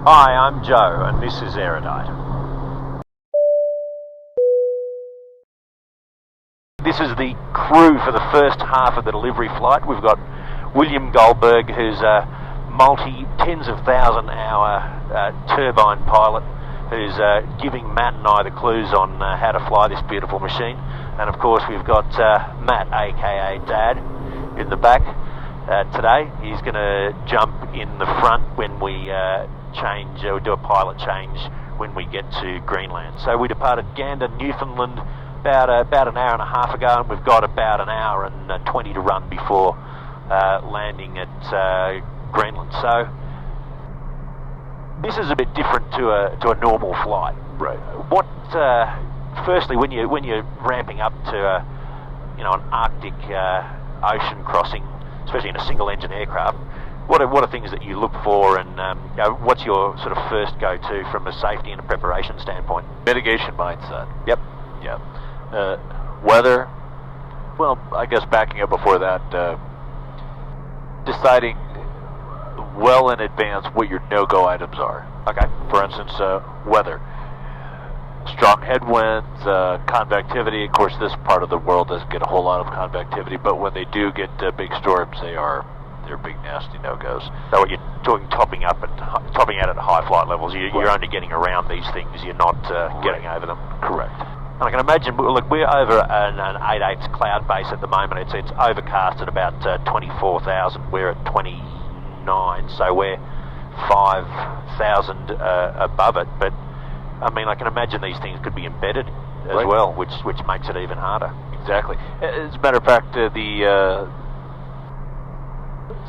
Hi, I'm Joe, and this is Aerodite. This is the crew for the first half of the delivery flight. We've got William Goldberg, who's a multi-tens of thousand hour turbine pilot, who's giving Matt and I the clues on how to fly this beautiful machine. And of course we've got Matt, aka Dad, in the back today. He's going to jump in the front when we do a pilot change when we get to Greenland. So we departed Gander, Newfoundland about an hour and a half ago, and we've got about an hour and 20 to run before landing at Greenland. So this is a bit different to a normal flight. Right. What firstly, when you're ramping up to an Arctic ocean crossing, especially in a single engine aircraft, what are things that you look for, and what's your sort of first go-to from a safety and a preparation standpoint? Mitigation mindset. Yep. Yeah. Weather. Well, I guess backing up before that, deciding well in advance what your no-go items are. Okay. For instance, weather. Strong headwinds, convectivity. Of course, this part of the world doesn't get a whole lot of convectivity, but when they do get big storms, they're big nasty no-goes. So what you're talking topping out at high flight levels, you're only getting around these things, you're not getting over them. Correct. And I can imagine, look, we're over an 8/8 cloud base at the moment. It's overcast at about 24,000. We're at 29, so we're 5,000 above it. But I mean, I can imagine these things could be embedded as well, which makes it even harder. Exactly. As a matter of fact,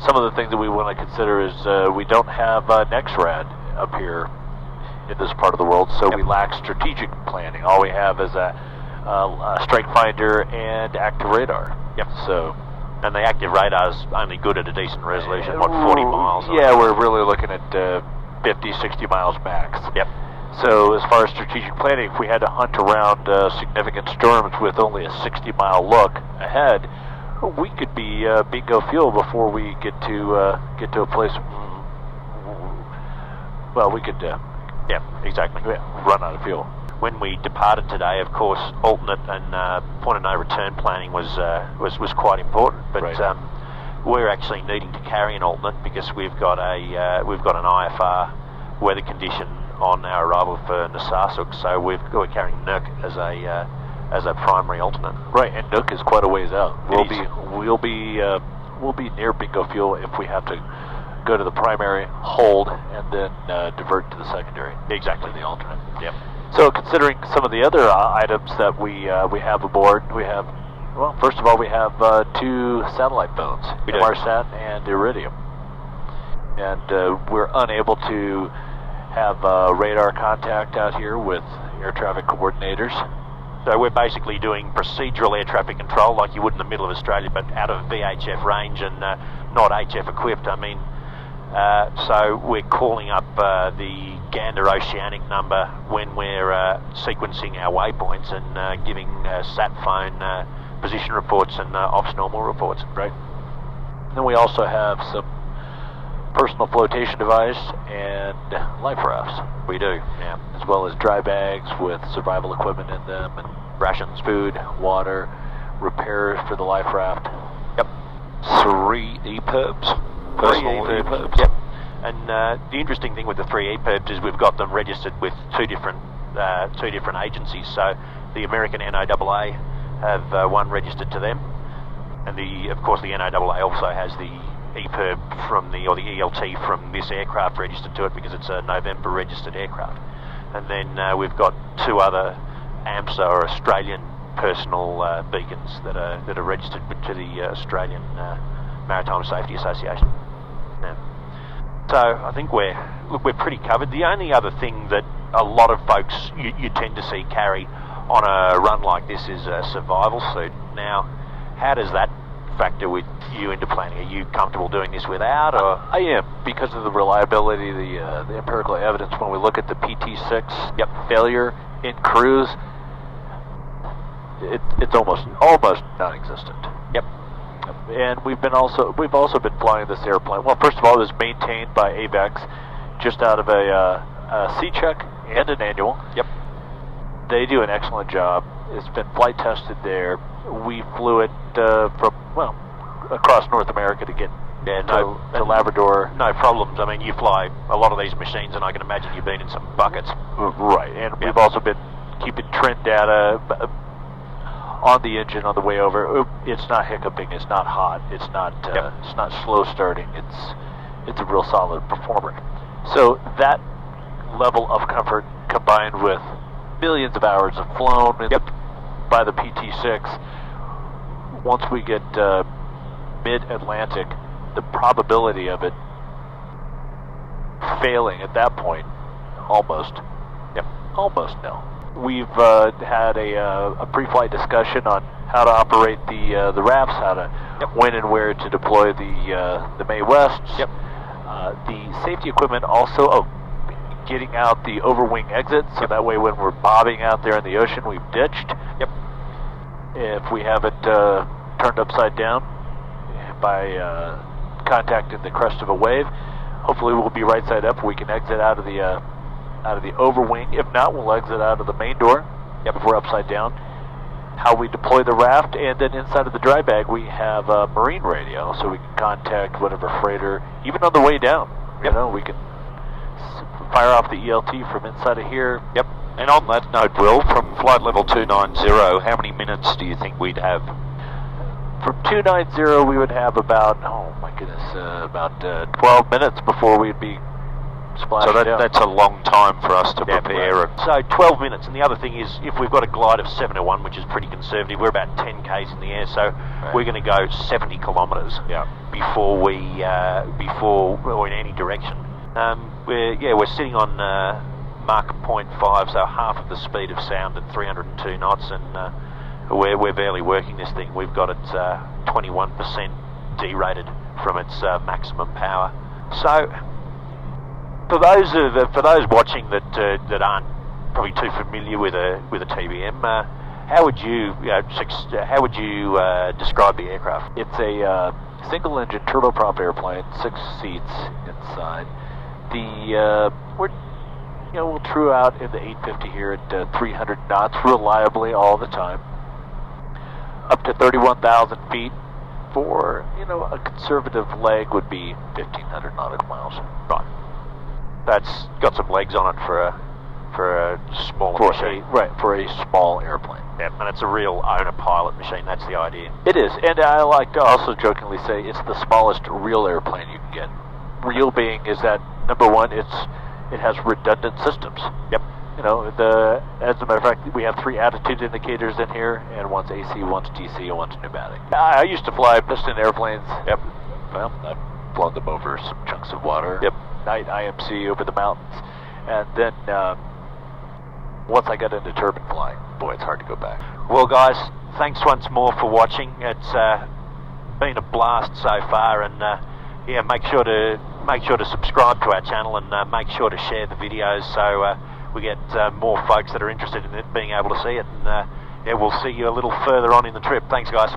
some of the things that we want to consider is we don't have NexRad up here in this part of the world, so we lack strategic planning. All we have is a strike finder and active radar. Yep. So, and the active radar is only good at a decent resolution. What, 40 miles? Yeah, we're really looking at 50, 60 miles max. Yep. So as far as strategic planning, if we had to hunt around significant storms with only a 60-mile look ahead, we could be bingo fuel before we get to a place. Well, we could. Yeah, exactly. Run out of fuel. When we departed today, of course, alternate and point of no return planning was quite important. But we're actually needing to carry an alternate because we've got an IFR weather condition on our arrival for Narsarsuaq, so we're carrying Nuuk as a primary alternate. Right, and Nuuk is quite a ways out. We'll be near bingo fuel if we have to go to the primary, hold, and then divert to the secondary. Exactly. The alternate. Yep. So considering some of the other items that we have aboard, we have, well, first of all, we have 2 satellite phones, Inmarsat and Iridium. And we're unable to have radar contact out here with air traffic coordinators. So we're basically doing procedural air traffic control like you would in the middle of Australia, but out of VHF range and not HF equipped. I mean, so we're calling up the Gander Oceanic number when we're sequencing our waypoints and giving sat phone position reports and ops normal reports. Right. Then we also have some personal flotation device and life rafts. We do, yeah. As well as dry bags with survival equipment in them and rations, food, water, repairs for the life raft. Yep. 3 EPIRBs. Personal EPIRBs. Yep. And the interesting thing with the 3 EPIRBs is we've got them registered with two different agencies. So the American NOAA have one registered to them, and of course the NOAA also has the EPIRB from the ELT from this aircraft registered to it because it's a November registered aircraft. And then we've got 2 other AMSA or Australian personal beacons that are registered to the Australian Maritime Safety Association. Yeah. So I think we're pretty covered. The only other thing that a lot of folks you tend to see carry on a run like this is a survival suit. Now, how does that factor with you into planning? Are you comfortable doing this without, or? I am, because of the reliability, the empirical evidence. When we look at the PT6 failure in cruise, it's almost non-existent. Yep. And we've also been flying this airplane. Well, first of all, it was maintained by AVEX just out of a C check and an annual. Yep. They do an excellent job. It's been flight tested there. We flew it from, well, across North America to get to Labrador. No problems. I mean, you fly a lot of these machines, and I can imagine you've been in some buckets. Right, and we've also been keeping trend data on the engine on the way over. It's not hiccuping. It's not hot. It's not. It's not slow starting. It's a real solid performer. So that level of comfort, combined with billions of hours of flown by the PT6, once we get mid-Atlantic, the probability of it failing at that point, almost nil. We've had a pre-flight discussion on how to operate the rafts, how to when and where to deploy the Mae Wests. The safety equipment also, getting out the overwing exit, so that way when we're bobbing out there in the ocean, we've ditched. If we have it turned upside down by contacting the crest of a wave, hopefully we'll be right side up. We can exit out of the overwing. If not, we'll exit out of the main door. If we're upside down. How we deploy the raft, and then inside of the dry bag we have a marine radio, so we can contact whatever freighter, even on the way down. You know, we can fire off the ELT from inside of here. And on that note, Will, from flight level 290, how many minutes do you think we'd have? From 290, we would have about, about 12 minutes before we'd be splashing down. That's a long time for us to prepare. So 12 minutes, and the other thing is, if we've got a glide of 701, which is pretty conservative, we're about 10 k's in the air, so we're going to go 70 kilometres before or in any direction. We're sitting on Mach 0.5, so half of the speed of sound at 302 knots, and we're barely working this thing. We've got it 21% derated from its maximum power. So for those watching that aren't probably too familiar with a TBM, how would you describe the aircraft? It's a single-engine turboprop airplane, 6 seats inside. We'll true out in the 850 here at 300 knots reliably all the time. Up to 31,000 feet for, a conservative leg would be 1,500 nautical miles. Right. That's got some legs on it for a small machine. For a small airplane. And it's a real owner-pilot machine, that's the idea. It is, and I like to also jokingly say it's the smallest real airplane you can get. Real being is that, number one, it has redundant systems. As a matter of fact, we have 3 attitude indicators in here, and one's AC, one's DC, and one's pneumatic. I used to fly piston airplanes. Well, I've flown them over some chunks of water. Night IMC over the mountains, and then once I got into turbine flying, boy, it's hard to go back. Well, guys, thanks once more for watching. It's been a blast so far, and make sure to subscribe to our channel, and make sure to share the videos so we get more folks that are interested in it being able to see it. And we'll see you a little further on in the trip. Thanks, guys.